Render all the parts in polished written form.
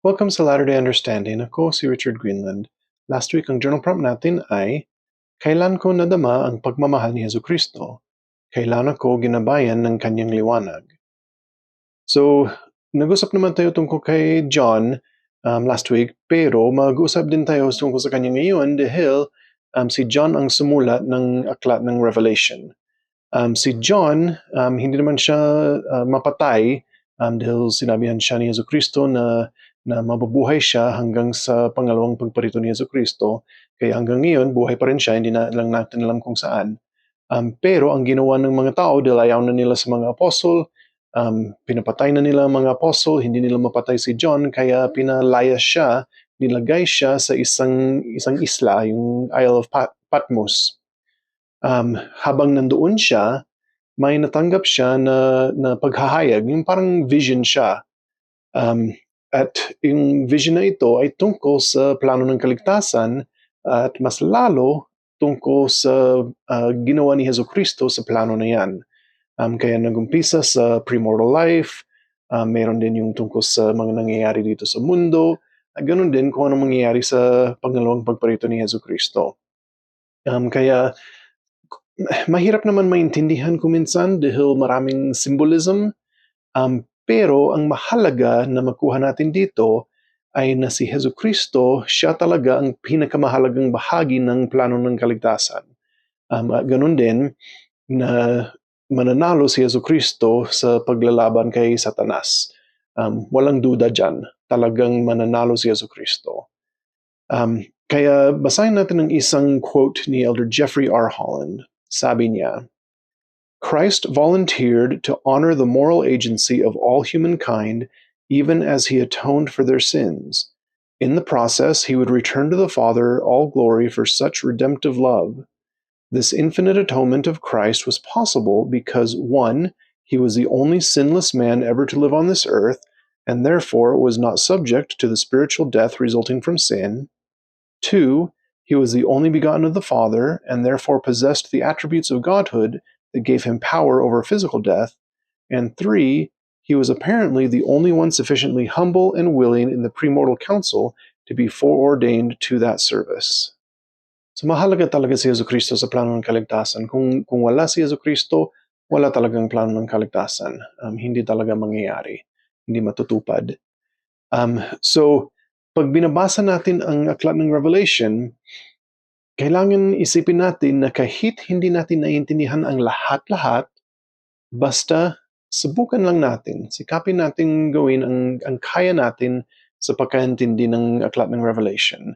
Welcome sa Latter-day Understanding. Ako si Richard Greenland. Last week, ang journal prompt natin ay, Kailan ko nadama ang pagmamahal ni Jesucristo? Kailan ako ginabayan ng kanyang liwanag? So, nag-usap naman tayo tungkol kay John last week, pero mag-usap din tayo tungkol sa kanya ngayon dahil si John ang sumulat ng aklat ng Revelation. Si John, hindi naman siya mapatay dahil sinabihan siya ni Jesucristo na mabubuhay siya hanggang sa pangalawang pagparito ni Jesucristo. Kaya hanggang ngayon, buhay pa rin siya, hindi na lang natin alam kung saan. Pero ang ginawa ng mga tao dahil ayaw na nila sa mga apostol, pinapatay na nila ang mga apostol, hindi nila mapatay si John, kaya pinalaya siya, nilagay siya sa isang isla, yung Isle of Patmos. Habang nandoon siya, may natanggap siya na paghahayag, yung parang vision siya. At yung vision na ito ay tungkol sa plano ng kaligtasan at mas lalo tungkol sa ginawa ni Jesucristo sa plano na yan. Kaya nagumpisa sa premortal life, meron din yung tungkol sa mga nangyayari dito sa mundo, at ganun din kung anong mangyayari sa pangalawang pagparito ni Jesucristo. Kaya mahirap naman maintindihan kuminsan dahil maraming symbolism, pero ang mahalaga na makuha natin dito ay na si Jesucristo, siya talaga ang pinakamahalagang bahagi ng plano ng kaligtasan. At ganun din na mananalo si Jesucristo sa paglalaban kay Satanas. Walang duda dyan, talagang mananalo si Jesucristo. Kaya basahin natin ang isang quote ni Elder Jeffrey R. Holland. Sabi niya, Christ volunteered to honor the moral agency of all humankind even as he atoned for their sins. In the process, he would return to the Father all glory for such redemptive love. This infinite atonement of Christ was possible because 1. He was the only sinless man ever to live on this earth, and therefore was not subject to the spiritual death resulting from sin. 2. He was the only begotten of the Father, and therefore possessed the attributes of godhood that gave him power over physical death. And 3. He was apparently the only one sufficiently humble and willing in the premortal council to be foreordained to that service. So mahalaga talaga si Jesucristo sa plano ng kaligtasan. Kung wala si Jesucristo, wala talagang plano ng kaligtasan. Hindi talaga mangyayari. Hindi matutupad. So, pag binabasa natin ang aklat ng Revelation, kailangan isipin natin na kahit hindi natin naiintindihan ang lahat-lahat, basta subukan lang natin, sikapin natin gawin ang kaya natin sa pagkaintindi ng aklat ng Revelation.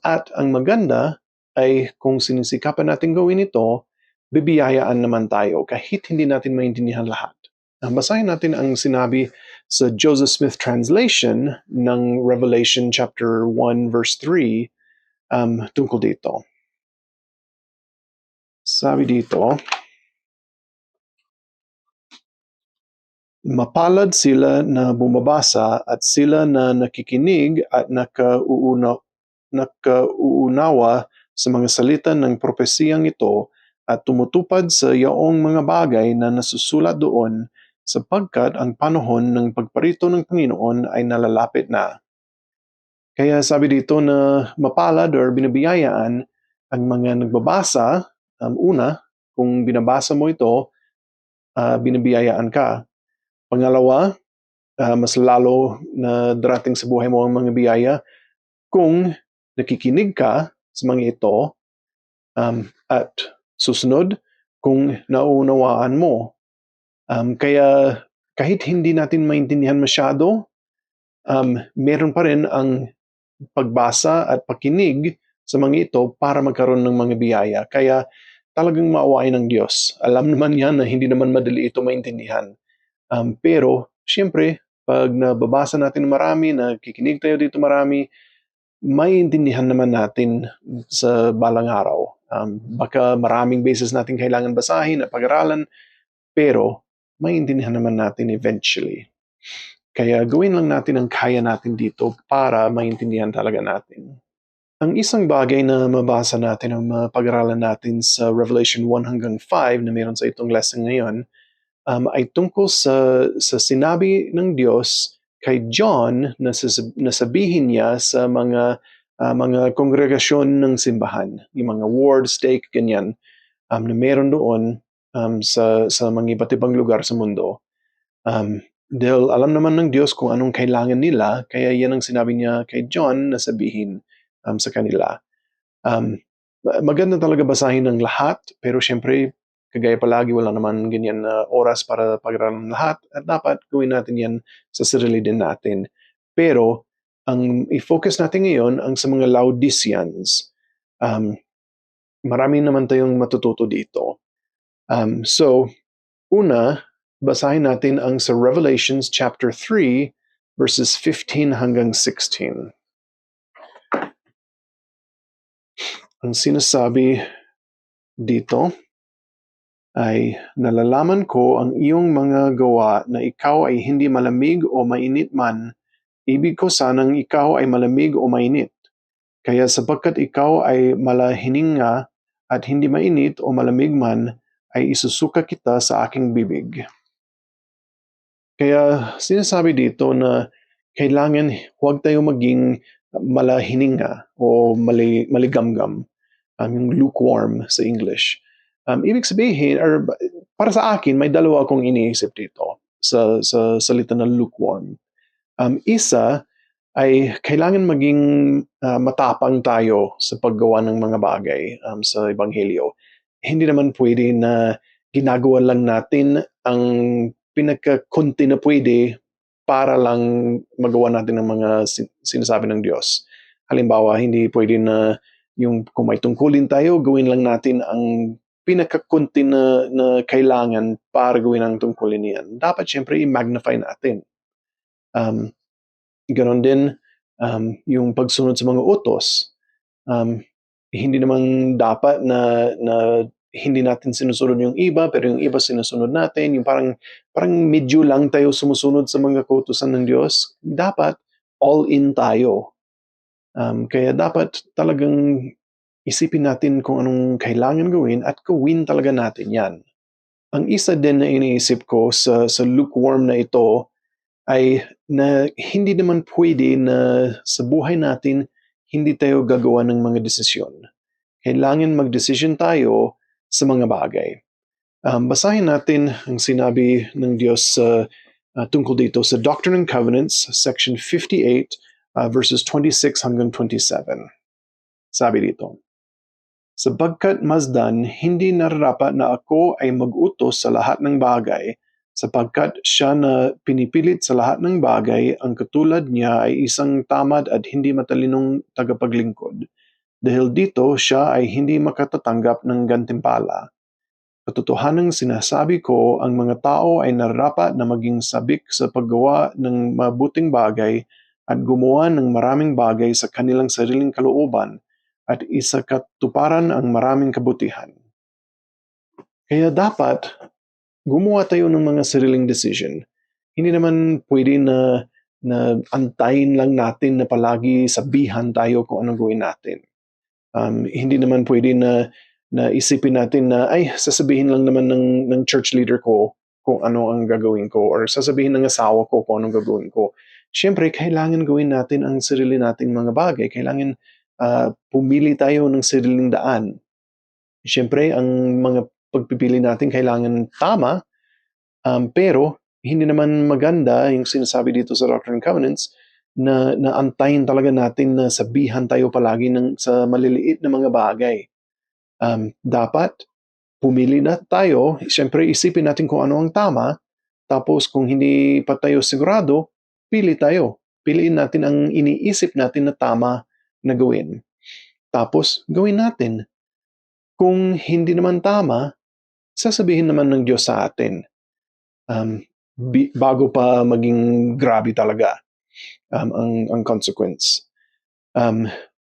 At ang maganda ay kung sinisikapan natin gawin ito, bibiyayaan naman tayo kahit hindi natin maintindihan lahat. Basahin natin ang sinabi sa Joseph Smith translation ng Revelation chapter 1 verse 3 tungkol dito. Sabi dito, mapalad sila na bumabasa at sila na nakikinig at nakauunawa sa mga salita ng propesiyang ito at tumutupad sa yaong mga bagay na nasusulat doon sapagkat ang panahon ng pagparito ng Panginoon ay nalalapit na. Kaya sabi dito na mapalad or binabiyayaan ang mga nagbabasa, una, kung binabasa mo ito, binabiyayaan ka. Pangalawa, mas lalo na darating sa buhay mo ang mga biyaya kung nakikinig ka sa mga ito at susunod kung nauunawaan mo. Kaya kahit hindi natin maintindihan masyado, meron pa rin ang pagbasa at pakinig sa mga ito para magkaroon ng mga biyaya. Kaya talagang maawain ng Diyos. Alam naman yan na hindi naman madali ito maintindihan. Pero, siyempre, pag nababasa natin marami, nakikinig tayo dito marami, maiintindihan naman natin sa balang araw. Baka maraming beses natin kailangan basahin at pag-aralan, pero maiintindihan naman natin eventually. Kaya gawin lang natin ang kaya natin dito para maintindihan talaga natin. Ang isang bagay na mabasa natin o mapag-aralan natin sa Revelation 1 hanggang 5 na meron sa itong lesson ngayon ay tungkol sa sinabi ng Diyos kay John na nasabihin niya sa mga kongregasyon ng simbahan, yung mga ward, stake, ganyan, na meron doon sa mga iba't ibang lugar sa mundo. Dahil alam naman ng Diyos kung anong kailangan nila, kaya yan ang sinabi niya kay John na sabihin sa kanila. Maganda talaga basahin ng lahat, pero syempre, kagaya palagi, wala naman ganyan na oras para pag-aralan ng lahat, at dapat gawin natin yan sa sarili din natin. Pero, ang i-focus natin ngayon ang sa mga Laodiceans. Marami naman tayong matututo dito. So, una, basahin natin ang sa Revelations chapter 3, verses 15 hanggang 16. Ang sinasabi dito ay, nalalaman ko ang iyong mga gawa na ikaw ay hindi malamig o mainit man. Ibig ko sanang ikaw ay malamig o mainit. Kaya sapagkat ikaw ay malahininga at hindi mainit o malamig man, ay isusuka kita sa aking bibig. Kaya sinasabi dito na kailangan huwag tayo maging malahininga o maligamgam. Yung lukewarm sa English. Ibig sabihin, or para sa akin, may dalawa akong iniisip dito sa salita ng lukewarm. Isa ay kailangan maging matapang tayo sa paggawa ng mga bagay sa Ebanghelyo. Hindi naman pwede na ginagawa lang natin ang pinaka-kunti na pwede para lang magawa natin ng mga sinasabi ng Diyos. Halimbawa, hindi pwede na yung kung may tungkulin tayo, gawin lang natin ang pinakakunti na kailangan para gawin ang tungkulin niyan. Dapat syempre i-magnify natin. Ganon din yung pagsunod sa mga utos. Hindi naman dapat na hindi natin sinusunod yung iba, pero yung iba sinusunod natin. Yung parang medyo lang tayo sumusunod sa mga kautusan ng Diyos. Dapat all in tayo. Kaya dapat talagang isipin natin kung anong kailangan gawin at gawin talaga natin yan. Ang isa din na iniisip ko sa lukewarm na ito ay na hindi naman pwede na sa buhay natin hindi tayo gagawa ng mga desisyon. Kailangan mag-decision tayo sa mga bagay. Basahin natin ang sinabi ng Diyos tungkol dito sa Doctrine and Covenants, section 58, verses 26 hanggang 27. Sabi dito, sapagkat masdan, hindi nararapat na ako ay mag-utos sa lahat ng bagay, sapagkat siya na pinipilit sa lahat ng bagay, ang katulad niya ay isang tamad at hindi matalinong tagapaglingkod. Dahil dito, siya ay hindi makatatanggap ng gantimpala. Katotohanang sinasabi ko, ang mga tao ay nararapat na maging sabik sa paggawa ng mabuting bagay at gumawa ng maraming bagay sa kanilang sariling kalooban at isakatuparan ang maraming kabutihan. Kaya dapat gumawa tayo ng mga sariling decision. Hindi naman pwede na antayin lang natin na palagi sabihan tayo kung anong gawin natin. Hindi naman pwede na isipin natin na ay sasabihin lang naman ng church leader ko kung ano ang gagawin ko, or sasabihin ng asawa ko kung anong gagawin ko. Siyempre, kailangan gawin natin ang sarili nating mga bagay. Kailangan pumili tayo ng sariling daan. Siyempre, ang mga pagpipili natin kailangan tama, pero hindi naman maganda yung sinasabi dito sa Doctrine and Covenants na antayin talaga natin na sabihan tayo palagi sa maliliit na mga bagay. Dapat pumili na tayo, siyempre isipin natin kung ano ang tama, tapos kung hindi pa tayo sigurado, pili tayo. Piliin natin ang iniisip natin na tama na gawin. Tapos gawin natin. Kung hindi naman tama, sasabihin naman ng Diyos sa atin. Bago pa maging grabe talaga ang consequence.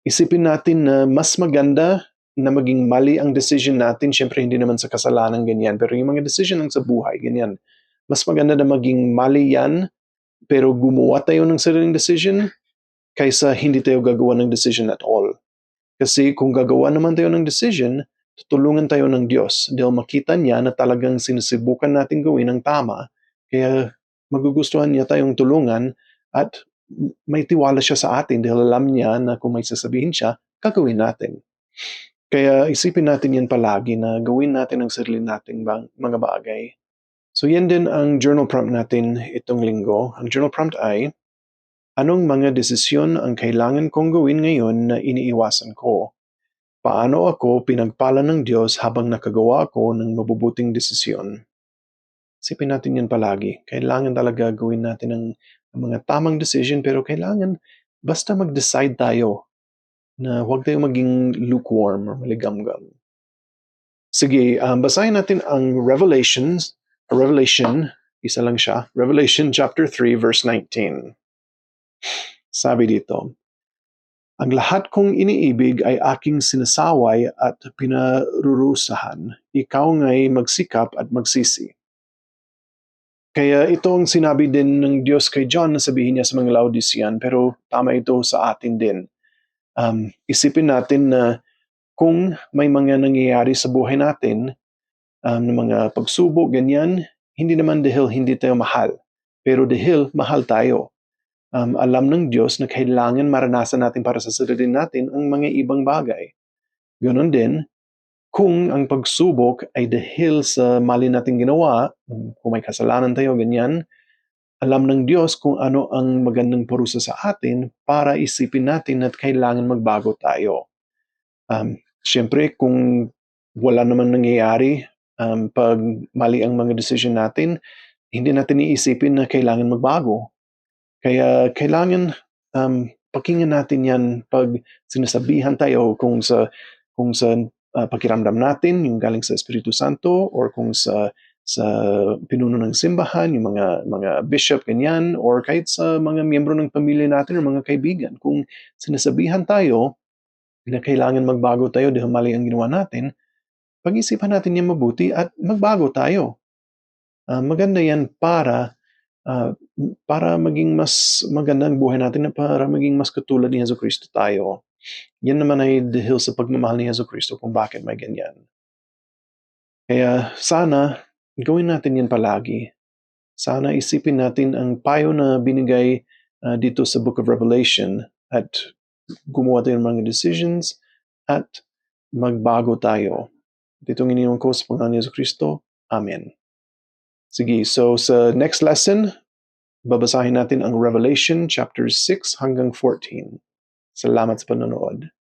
Isipin natin na mas maganda na maging mali ang decision natin. Siyempre, hindi naman sa kasalanan ganyan. Pero yung mga decision ng sa buhay, ganyan. Mas maganda na maging mali yan, pero gumawa tayo ng sariling decision kaysa hindi tayo gagawa ng decision at all. Kasi kung gagawa naman tayo ng decision, tutulungan tayo ng Diyos. Dahil makita niya na talagang sinusubukan natin gawin ang tama, kaya magugustuhan niya tayong tulungan At may tiwala siya sa atin dahil alam niya na kung may sasabihin siya, gagawin natin. Kaya isipin natin yan palagi na gawin natin ang sarili nating mga bagay. So yan din ang journal prompt natin itong linggo. Ang journal prompt ay, anong mga desisyon ang kailangan kong gawin ngayon na iniiwasan ko? Paano ako pinagpala ng Diyos habang nakagawa ako ng mabubuting desisyon? Isipin natin yan palagi. Kailangan talaga gawin natin ang mga tamang decision, pero kailangan basta mag-decide tayo na huwag tayo maging lukewarm or maligamgam. Sige, basahin natin ang Revelation, isa lang siya, Revelation chapter 3 verse 19. Sabi dito, ang lahat kong iniibig ay aking sinasaway at pinarurusahan. Ikaw nga'y magsikap at magsisi. Kaya ito ang sinabi din ng Diyos kay John na sabihin niya sa mga Laodicean, pero tama ito sa atin din. Isipin natin na kung may mga nangyayari sa buhay natin, ng mga pagsubok, ganyan, hindi naman dahil hindi tayo mahal, pero dahil mahal tayo. Alam ng Diyos na kailangan maranasan natin para sa sarili natin ang mga ibang bagay. Ganon din, kung ang pagsubok ay dahil sa mali nating ginawa, kung may kasalanan tayo, ganyan, alam ng Diyos kung ano ang magandang parusa sa atin para isipin natin at kailangan magbago tayo. Siyempre, kung wala naman nangyayari, pag mali ang mga decision natin, hindi natin iisipin na kailangan magbago. Kaya kailangan pakinggan natin yan pag sinasabihan tayo kung sa pakiramdam natin, yung galing sa Espiritu Santo, or kung sa pinuno ng simbahan, yung mga bishop, ganyan, or kahit sa mga miyembro ng pamilya natin or mga kaibigan. Kung sinasabihan tayo na kailangan magbago tayo dahil mali ang ginawa natin, pag-isipan natin yan mabuti at magbago tayo. Maganda yan para maging mas maganda ang buhay natin, para maging mas katulad ni Jesucristo tayo. Yan naman ay dahil sa pagmamahal ni Jesucristo kung bakit may ganyan. Kaya sana gawin natin yan palagi. Sana isipin natin ang payo na binigay dito sa Book of Revelation at gumawa tayo ng mga decisions at magbago tayo. Dito ang iniwan ko sa Panginoon ni Jesucristo. Amen. Sige, so sa next lesson, babasahin natin ang Revelation chapter 6 hanggang 14. Salamat sa panonood.